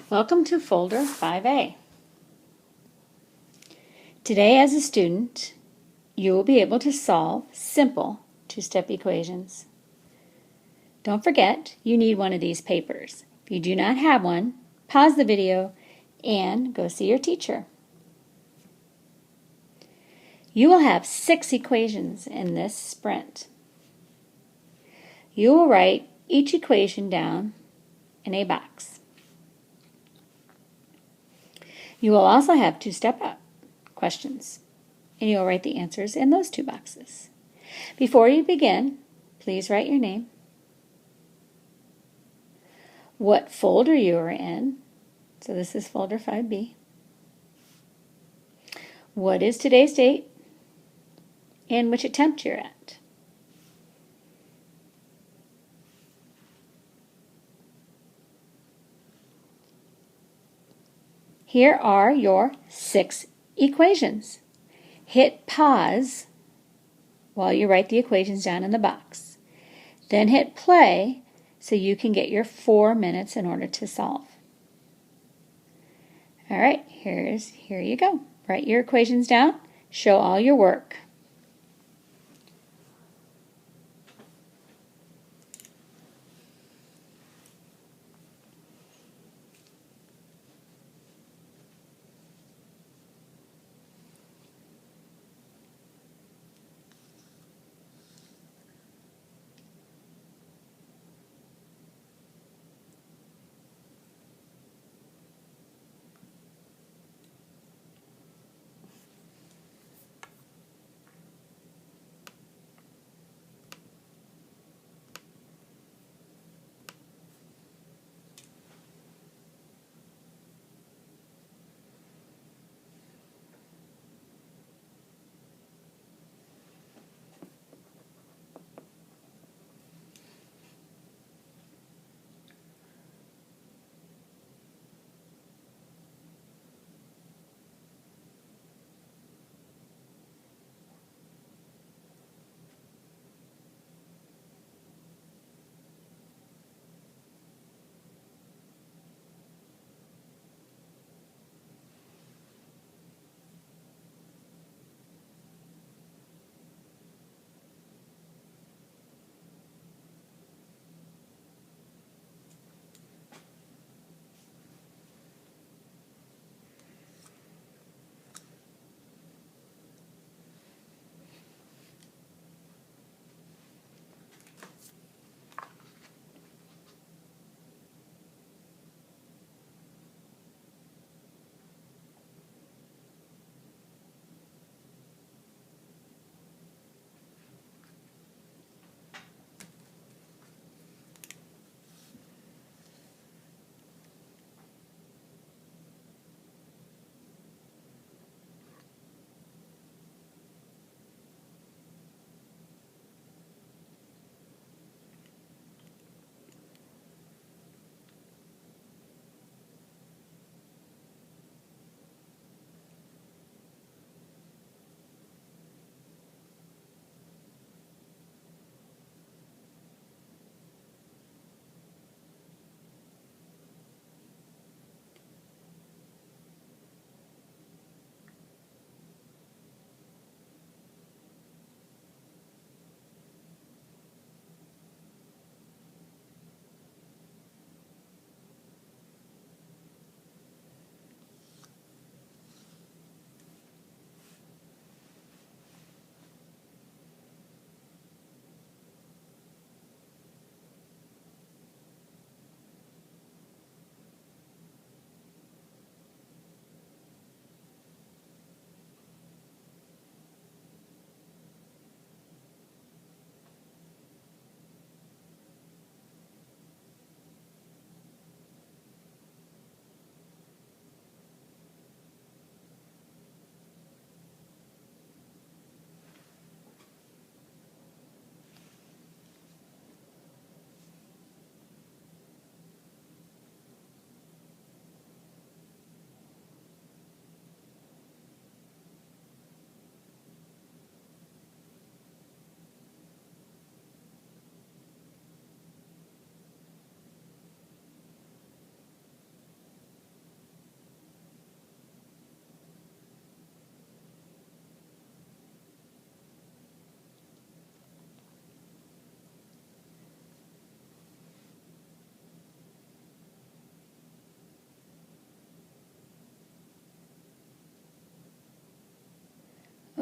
Welcome to Folder 5A. Today, as a student, you will be able to solve simple two-step equations. Don't forget, you need one of these papers. If you do not have one, pause the video and go see your teacher. You will have 6 equations in this sprint. You will write each equation down in a box. You will also have two-step questions, and you'll write the answers in those 2 boxes. Before you begin, please write your name, what folder you are in, so this is folder 5B, what is today's date, and which attempt you're at. Here are your 6 equations. Hit pause while you write the equations down in the box. Then hit play so you can get your 4 minutes in order to solve. All right, here you go. Write your equations down. Show all your work.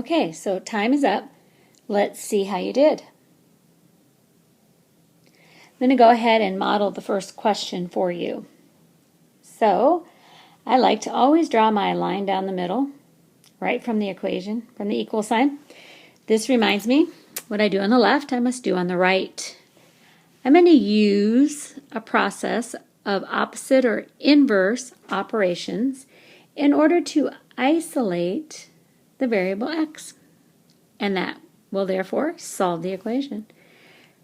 Okay, so time is up. Let's see how you did. I'm going to go ahead and model the first question for you. So, I like to always draw my line down the middle, right from the equation, from the equal sign. This reminds me, what I do on the left, I must do on the right. I'm going to use a process of opposite or inverse operations in order to isolate the variable x, and that will therefore solve the equation.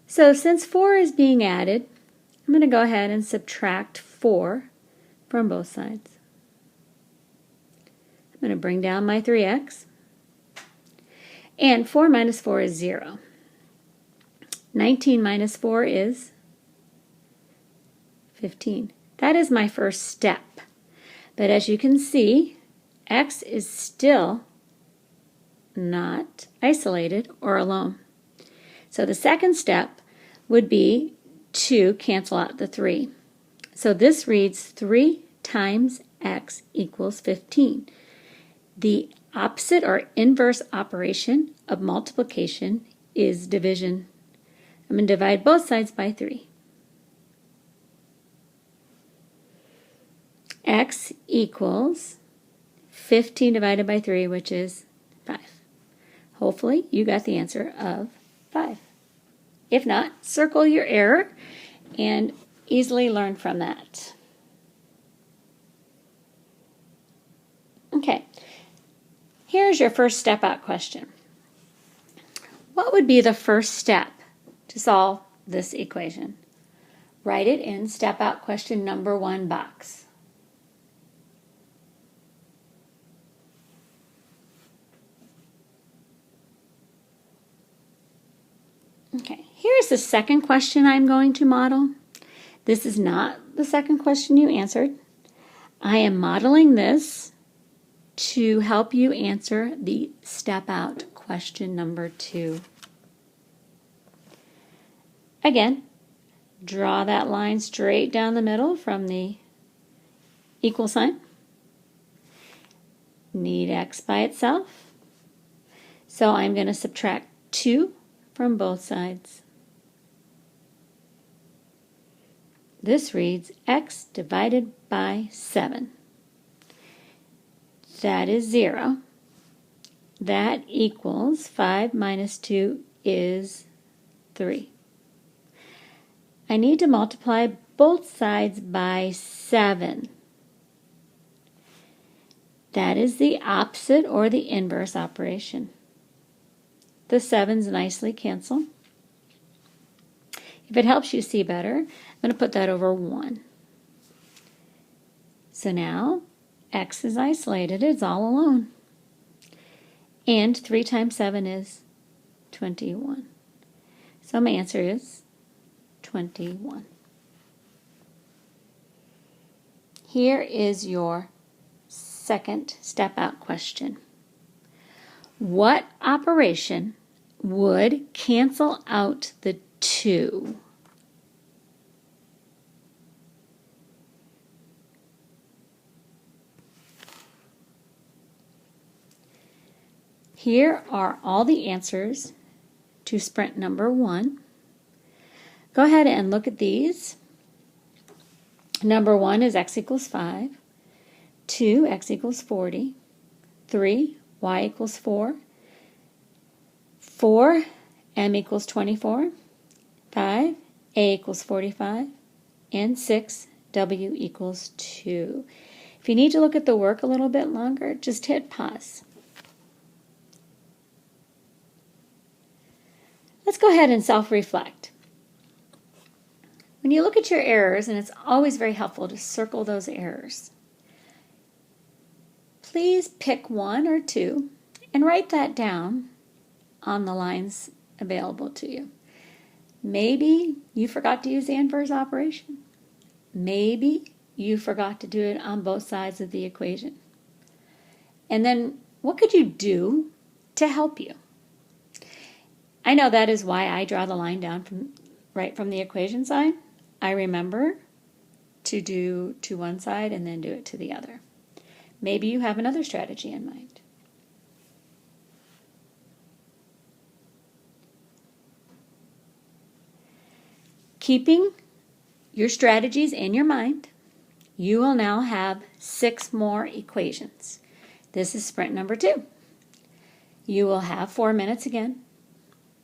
So since 4 is being added, I'm going to go ahead and subtract 4 from both sides. I'm going to bring down my 3x, and 4 minus 4 is 0. 19 minus 4 is 15. That is my first step. But as you can see, x is still not isolated or alone. So the second step would be to cancel out the 3. So this reads 3 times x equals 15. The opposite or inverse operation of multiplication is division. I'm going to divide both sides by 3. X equals 15 divided by 3, which is 5. Hopefully you got the answer of 5. If not, circle your error and easily learn from that. Okay, here's your first step out question. What would be the first step to solve this equation? Write it in step out question number 1 box. Okay, here's the second question I'm going to model. This is not the second question you answered. I am modeling this to help you answer the step out question number 2. Again, draw that line straight down the middle from the equal sign. Need x by itself. So I'm going to subtract 2 from both sides. This reads x divided by 7. That is 0. That equals 5 minus 2 is 3. I need to multiply both sides by 7. That is the opposite or the inverse operation. The 7's nicely cancel. If it helps you see better, I'm going to put that over 1. So now x is isolated, it's all alone. And 3 times 7 is 21. So my answer is 21. Here is your second step out question. What operation would cancel out the 2? Here are all the answers to sprint number 1. Go ahead and look at these. Number 1 is x equals 5. 2, x equals 40. 3, y equals 4. 4, m equals 24. 5, a equals 45. And 6, w equals 2. If you need to look at the work a little bit longer, just hit pause. Let's go ahead and self-reflect. When you look at your errors, and it's always very helpful to circle those errors, please pick 1 or 2 and write that down on the lines available to you. Maybe you forgot to use the inverse operation. Maybe you forgot to do it on both sides of the equation. And then what could you do to help you? I know that is why I draw the line down right from the equation side. I remember to do to one side and then do it to the other. Maybe you have another strategy in mind. Keeping your strategies in your mind, you will now have 6 more equations. This is sprint number 2. You will have 4 minutes again.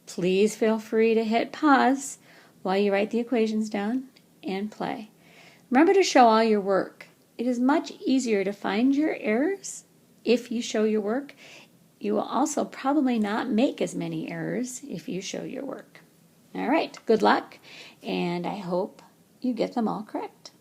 Please feel free to hit pause while you write the equations down and play. Remember to show all your work. It is much easier to find your errors if you show your work. You will also probably not make as many errors if you show your work. All right, good luck, and I hope you get them all correct.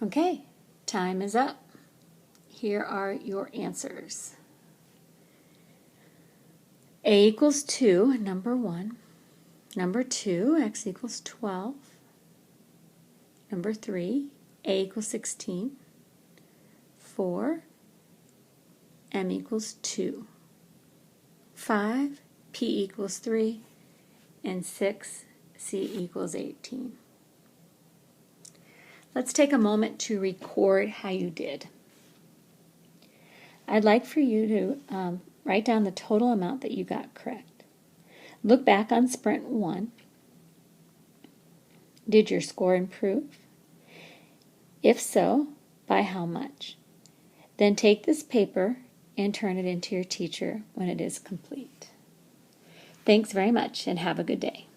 Okay, time is up. Here are your answers. A equals 2, number 1. Number 2, x equals 12. Number 3, a equals 16. 4, m equals 2. 5, p equals 3. And 6, C equals 18. Let's take a moment to record how you did. I'd like for you to write down the total amount that you got correct. Look back on Sprint 1. Did your score improve? If so, by how much? Then take this paper and turn it into your teacher when it is complete. Thanks very much and have a good day.